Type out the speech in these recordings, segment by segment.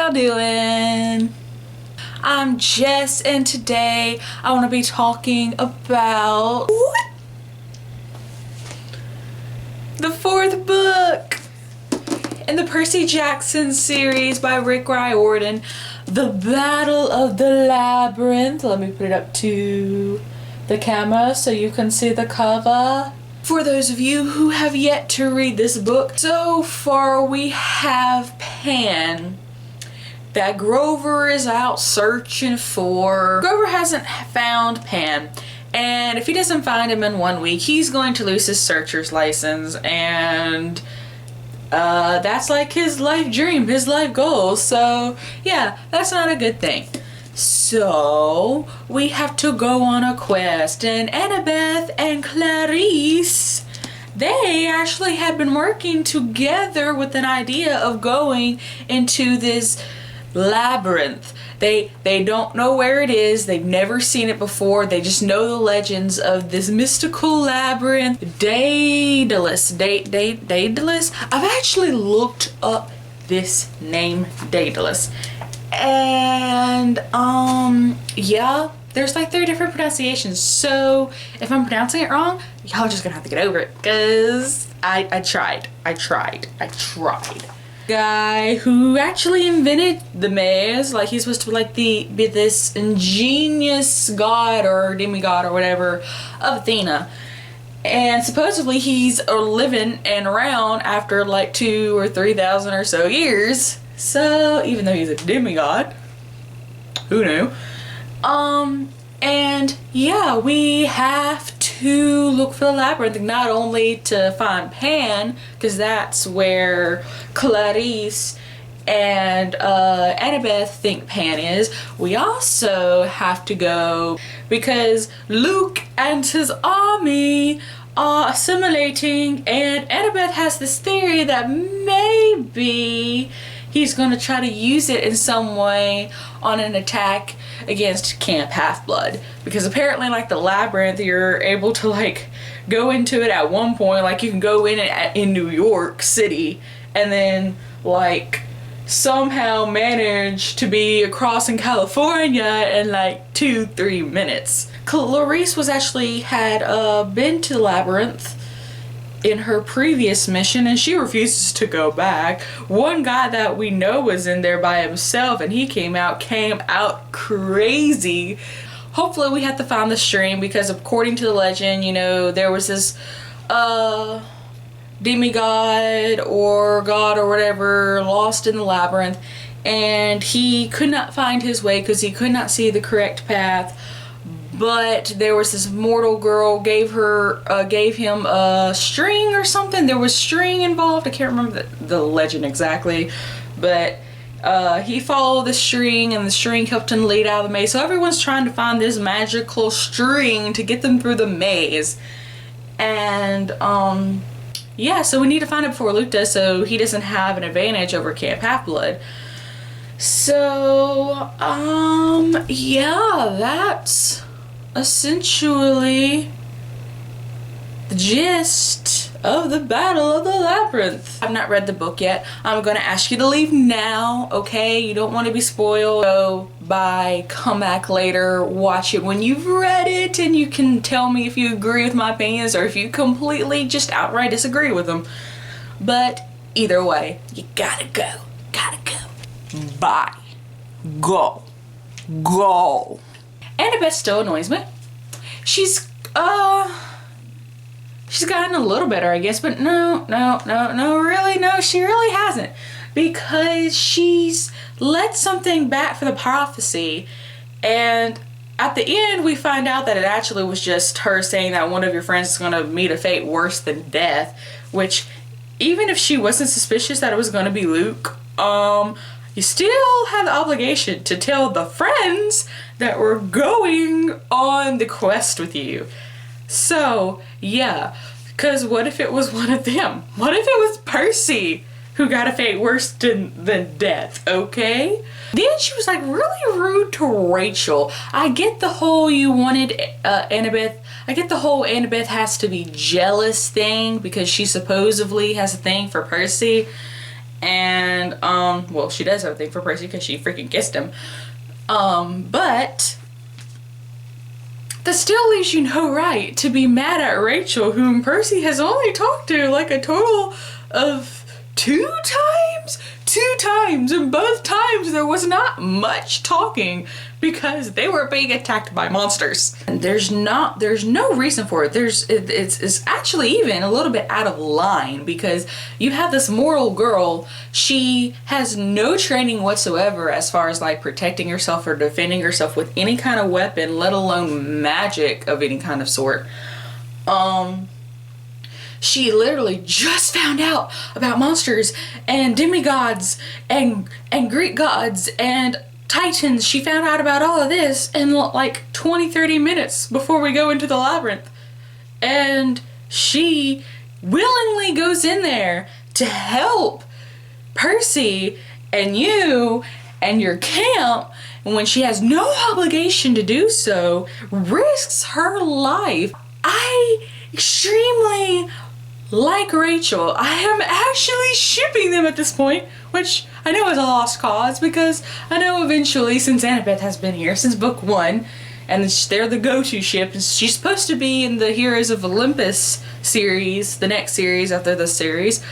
y'all doing? I'm Jess, and today I want to be talking about the fourth book in the Percy Jackson series by Rick Riordan, The Battle of the Labyrinth. Let me put it up to the camera so you can see the cover. For those of you who have yet to read this book, so far we have Pan that Grover is out searching for. Grover hasn't found Pan, and if he doesn't find him in 1 week, he's going to lose his searcher's license, and that's like his life dream, his life goal. So yeah, that's not a good thing. So we have to go on a quest, and Annabeth and Clarice, they actually had been working together with an idea of going into this labyrinth. They don't know where it is. They've never seen it before. They just know the legends of this mystical labyrinth. Daedalus. Daedalus? I've actually looked up this name, Daedalus. And yeah, there's like 3 different pronunciations. So if I'm pronouncing it wrong, y'all just gonna have to get over it, because I tried. Guy who actually invented the maze, like he's supposed to be this ingenious god or demigod or whatever of Athena, and supposedly he's living and around after like 2,000 or 3,000 or so years. So even though he's a demigod, who knew? And yeah, we have to look for the labyrinth, not only to find Pan, because that's where Clarice and Annabeth think Pan is. We also have to go because Luke and his army are assimilating, and Annabeth has this theory that maybe he's going to try to use it in some way on an attack against Camp Half-Blood, because apparently like the labyrinth, you're able to like go into it at one point, like you can go in New York City and then like somehow manage to be across in California in like 2-3 minutes. Clarice was actually had been to the labyrinth in her previous mission, and she refuses to go back. One guy that we know was in there by himself, and he came out crazy. Hopefully we have to find the string, because according to the legend, you know, there was this demigod or god or whatever lost in the labyrinth, and he could not find his way because he could not see the correct path. But there was this mortal girl gave him a string or something. There was string involved. I can't remember the legend exactly, but he followed the string, and the string helped him lead out of the maze. So everyone's trying to find this magical string to get them through the maze. And yeah, so we need to find it before Luke does, so he doesn't have an advantage over Camp Half-Blood. So yeah, that's essentially the gist of the Battle of the Labyrinth. I've not read the book yet. I'm gonna ask you to leave now, okay? You don't want to be spoiled. So bye, come back later, watch it when you've read it, and you can tell me if you agree with my opinions or if you completely just outright disagree with them. But either way, you gotta go. Bye. Go. Annabeth still annoys me. She's gotten a little better, I guess, but no, she really hasn't, because she's led something back for the prophecy, and at the end we find out that it actually was just her saying that one of your friends is going to meet a fate worse than death, which even if she wasn't suspicious that it was going to be Luke, you still have the obligation to tell the friends that were going on the quest with you. So, yeah, because what if it was one of them? What if it was Percy who got a fate worse than death, okay? Then she was like really rude to Rachel. I get the whole you wanted Annabeth. I get the whole Annabeth has to be jealous thing because she supposedly has a thing for Percy. And, well, she does have a thing for Percy because she freaking kissed him. But that still leaves you no right to be mad at Rachel, whom Percy has only talked to like a total of 2 times? 2 times, and both times there was not much talking because they were being attacked by monsters. And there's no reason for it. It's actually even a little bit out of line because you have this mortal girl. She has no training whatsoever as far as like protecting herself or defending herself with any kind of weapon, let alone magic of any kind of sort. She literally just found out about monsters and demigods and Greek gods and titans. She found out about all of this in like 20-30 minutes before we go into the labyrinth. And she willingly goes in there to help Percy and you and your camp, and when she has no obligation to do so, risks her life. I extremely like Rachel. I am actually shipping them at this point, which I know is a lost cause because I know eventually, since Annabeth has been here since book 1, and they're the go-to ship, and she's supposed to be in the Heroes of Olympus series, the next series after this series.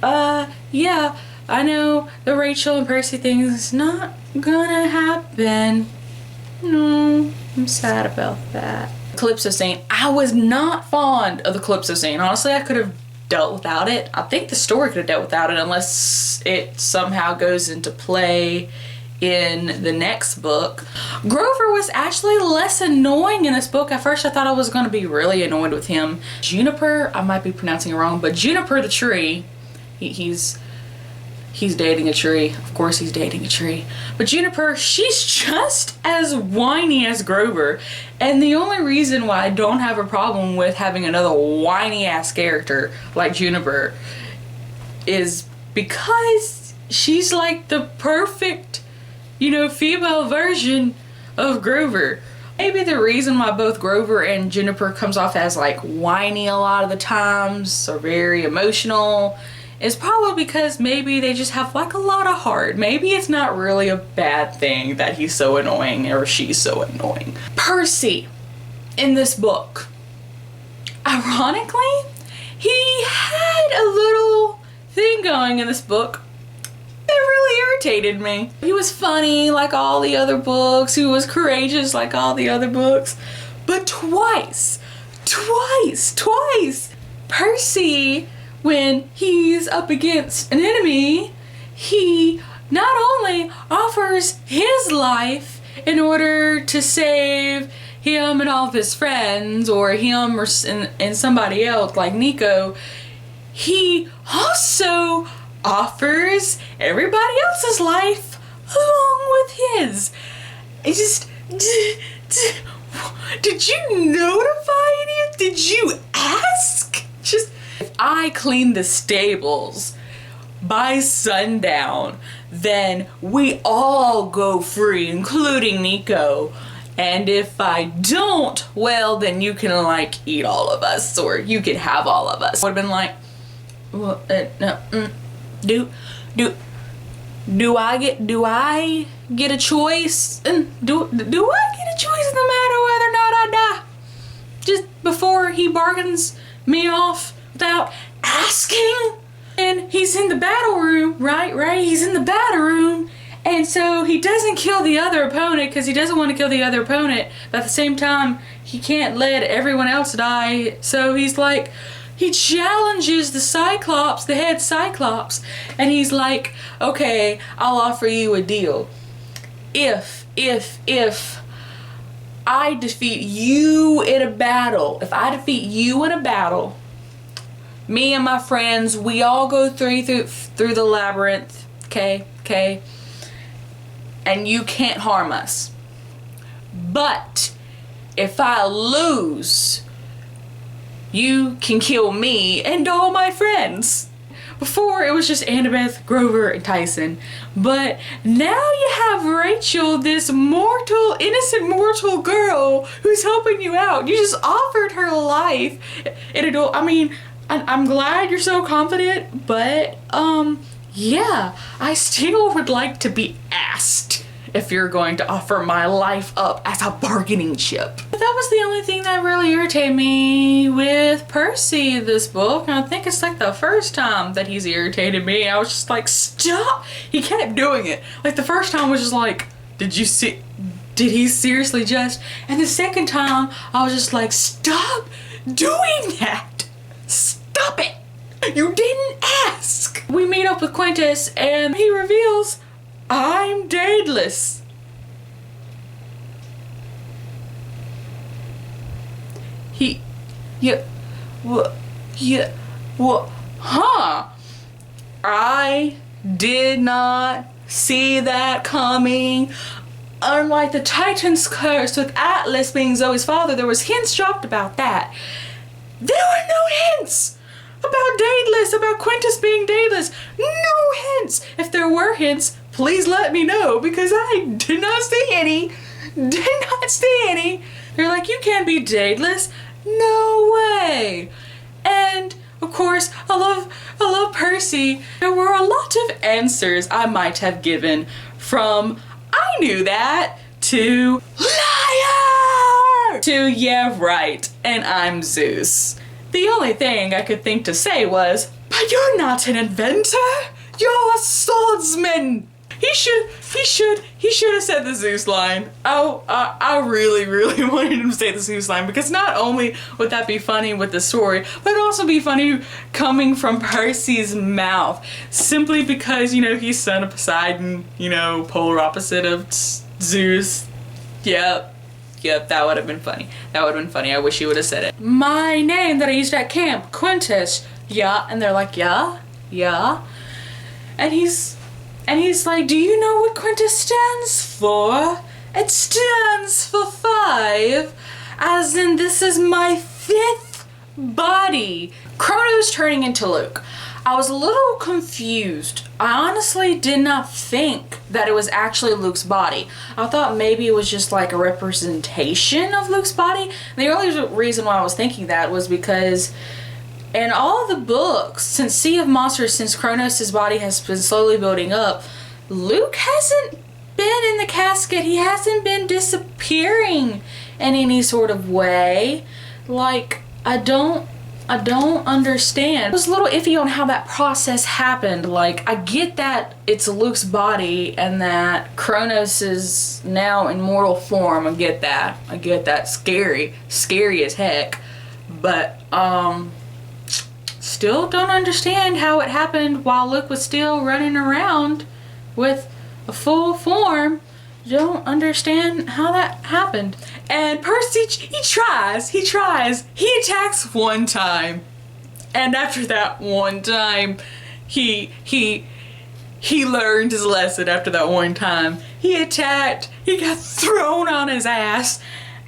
Yeah, I know the Rachel and Percy thing is not gonna happen. No, I'm sad about that. Calypso scene. I was not fond of the Calypso scene. Honestly, I could have dealt without it. I think the story could have dealt without it unless it somehow goes into play in the next book. Grover was actually less annoying in this book. At first I thought I was going to be really annoyed with him. Juniper, I might be pronouncing it wrong, but Juniper the tree, he's dating a tree. Of course he's dating a tree. But Juniper, she's just as whiny as Grover. And the only reason why I don't have a problem with having another whiny ass character like Juniper is because she's like the perfect, you know, female version of Grover. Maybe the reason why both Grover and Juniper comes off as like whiny a lot of the times or very emotional is probably because maybe they just have like a lot of heart. Maybe it's not really a bad thing that he's so annoying or she's so annoying. Percy in this book, ironically, he had a little thing going in this book that really irritated me. He was funny like all the other books. He was courageous like all the other books. But twice, Percy, when he's up against an enemy, he not only offers his life in order to save him and all of his friends, or him and somebody else like Nico, he also offers everybody else's life along with his. It just... Did you notify any? Did you ask? Just... If I clean the stables by sundown, then we all go free, including Nico. And if I don't, well, then you can like eat all of us, or you can have all of us. Would have been like, well, no, do I get a choice? And do I get a choice no matter whether or not I die? Just before he bargains me off without asking. And he's in the battle room, right? He's in the battle room. And so he doesn't kill the other opponent because he doesn't want to kill the other opponent. But at the same time, he can't let everyone else die. So he's like, he challenges the Cyclops, the head Cyclops. And he's like, okay, I'll offer you a deal. If I defeat you in a battle, me and my friends, we all go through the labyrinth, okay? And you can't harm us. But if I lose, you can kill me and all my friends. Before it was just Annabeth, Grover, and Tyson. But now you have Rachel, this innocent mortal girl who's helping you out. You just offered her life. I'm glad you're so confident, but yeah, I still would like to be asked if you're going to offer my life up as a bargaining chip. But that was the only thing that really irritated me with Percy in this book. And I think it's like the first time that he's irritated me. I was just like, stop! He kept doing it. Like the first time was just like, did he seriously just? And the second time I was just like, stop doing that! Stop it! You didn't ask! We meet up with Quintus and he reveals, I'm daedalus. Huh? I did not see that coming. Unlike the Titan's curse with Atlas being Zoe's father, there was hints dropped about that. There were no hints about Daedalus, about Quintus being Daedalus. No hints. If there were hints, please let me know, because I did not see any. Did not see any. They're like, you can't be Daedalus. No way. And of course, I love Percy. There were a lot of answers I might have given, from I knew that to liar to yeah right, and I'm Zeus. The only thing I could think to say was, but you're not an inventor, you're a swordsman. He should have said the Zeus line. I really wanted him to say the Zeus line, because not only would that be funny with the story, but it'd also be funny coming from Percy's mouth, simply because, you know, he's son of Poseidon, you know, polar opposite of Zeus. Yep, that would have been funny. That would have been funny. I wish he would have said it. My name that I used at camp, Quintus. Yeah, and they're like, yeah. And he's like, do you know what Quintus stands for? It stands for 5, as in this is my 5th body. Kronos turning into Luke. I was a little confused. I honestly did not think that it was actually Luke's body. I thought maybe it was just like a representation of Luke's body. And the only reason why I was thinking that was because in all the books, since Sea of Monsters, since Kronos' body has been slowly building up, Luke hasn't been in the casket. He hasn't been disappearing in any sort of way. Like, I don't understand. I was a little iffy on how that process happened. Like, I get that it's Luke's body and that Kronos is now in mortal form. I get that. Scary as heck. But, still don't understand how it happened while Luke was still running around with a full form. Don't understand how that happened. And Percy, he tries. He attacks one time. And after that one time, he learned his lesson after that one time. He attacked, he got thrown on his ass,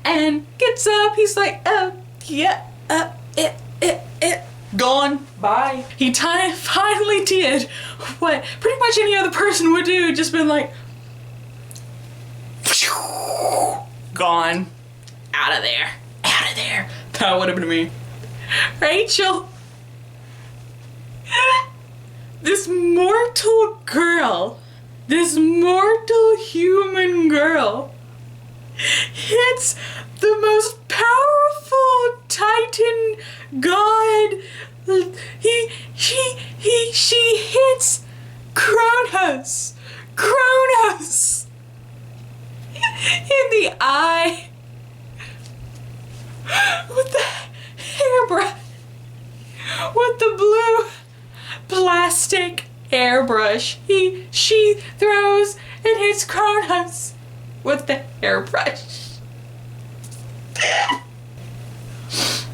and gets up, he's like, gone. Bye. He finally did what pretty much any other person would do, just been like, gone. Out of there. That would have been me. Rachel. This mortal human girl hits the most powerful Titan god. She hits Kronos in the eye with the hairbrush, with the blue plastic airbrush. She throws and hits Kronos with the hairbrush.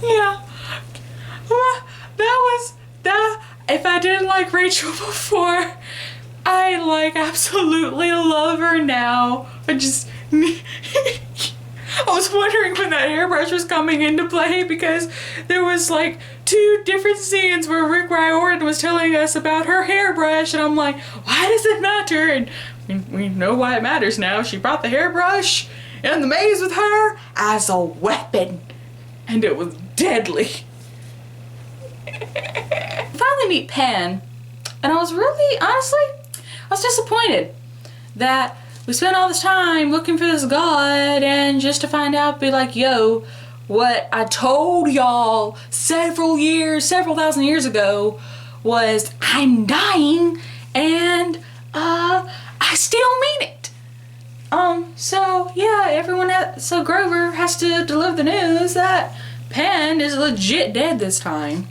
Yeah. Well, if I didn't like Rachel before, I absolutely love her now. I was wondering when that hairbrush was coming into play, because there was 2 different scenes where Rick Riordan was telling us about her hairbrush, and I'm like, why does it matter? And we know why it matters now. She brought the hairbrush in the maze with her as a weapon, and it was deadly. Finally meet Pan, And I was really, honestly, I was disappointed that we spent all this time looking for this god and just to find out, be like, yo, what I told y'all several thousand years ago was I'm dying and I still mean it. So yeah, so Grover has to deliver the news that Pan is legit dead this time.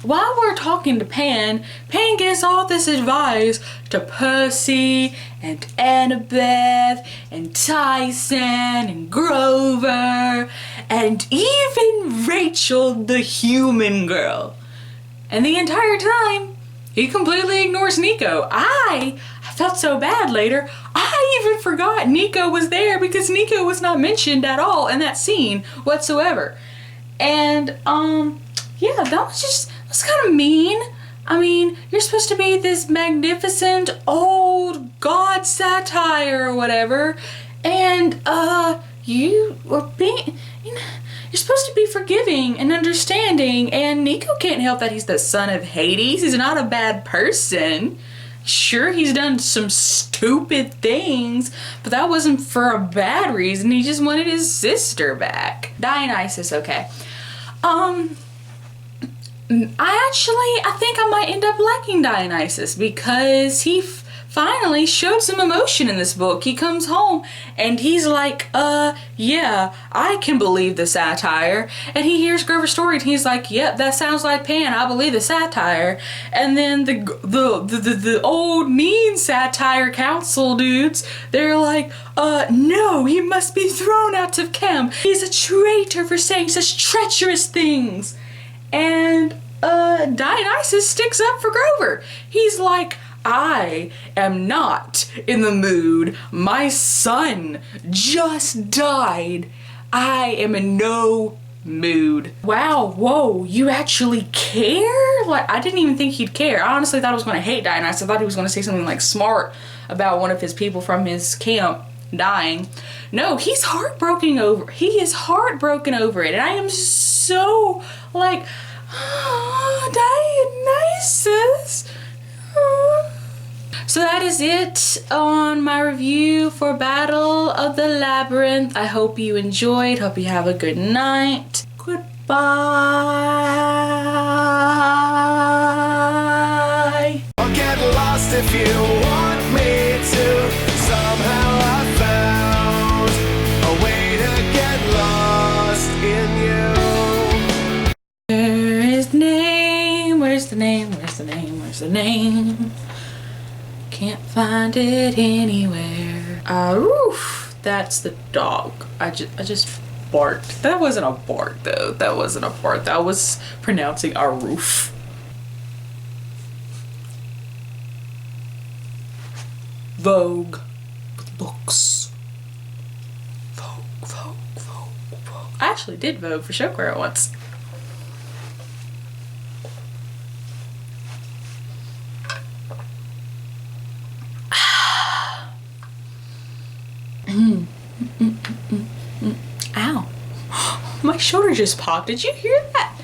While we're talking to Pan gives all this advice to Percy and Annabeth and Tyson and Grover and even Rachel the human girl. And the entire time, he completely ignores Nico. I felt so bad later. I even forgot Nico was there because Nico was not mentioned at all in that scene whatsoever. And, yeah, that was kind of mean. I mean, you're supposed to be this magnificent old god satire or whatever, and, you were being, you're supposed to be forgiving and understanding, and Nico can't help that he's the son of Hades. He's not a bad person. Sure, he's done some stupid things, but that wasn't for a bad reason. He just wanted his sister back. Dionysus, okay. I think I might end up liking Dionysus because he finally showed some emotion in this book. He comes home and he's like, yeah, I can believe the satire. And he hears Grover's story and he's like, yep, that sounds like Pan. I believe the satire. And then the old mean satire council dudes, they're like, no, he must be thrown out of camp. He's a traitor for saying such treacherous things. And Dionysus sticks up for Grover. He's like, I am not in the mood. My son just died. I am in no mood. Wow, whoa, you actually care? Like, I didn't even think he'd care. I honestly thought I was going to hate Dionysus. I thought he was going to say something like smart about one of his people from his camp dying. No, he's heartbroken over. He is heartbroken over it. And I am so like, oh, Dionysus. Oh. So that is it on my review for Battle of the Labyrinth. I hope you enjoyed. Hope you have a good night. Goodbye. I'll get lost if you want me to. Somehow I found a way to get lost in you. Where's the name? Where's the name? Where's the name? Where's the name? Can't find it anywhere. Oof, that's the dog. I just barked. That wasn't a bark though. That wasn't a bark. That was pronouncing a roof. Vogue with books. Vogue, Vogue, Vogue, Vogue. I actually did Vogue for Showcare once. Ow. My shoulder just popped. Did you hear that?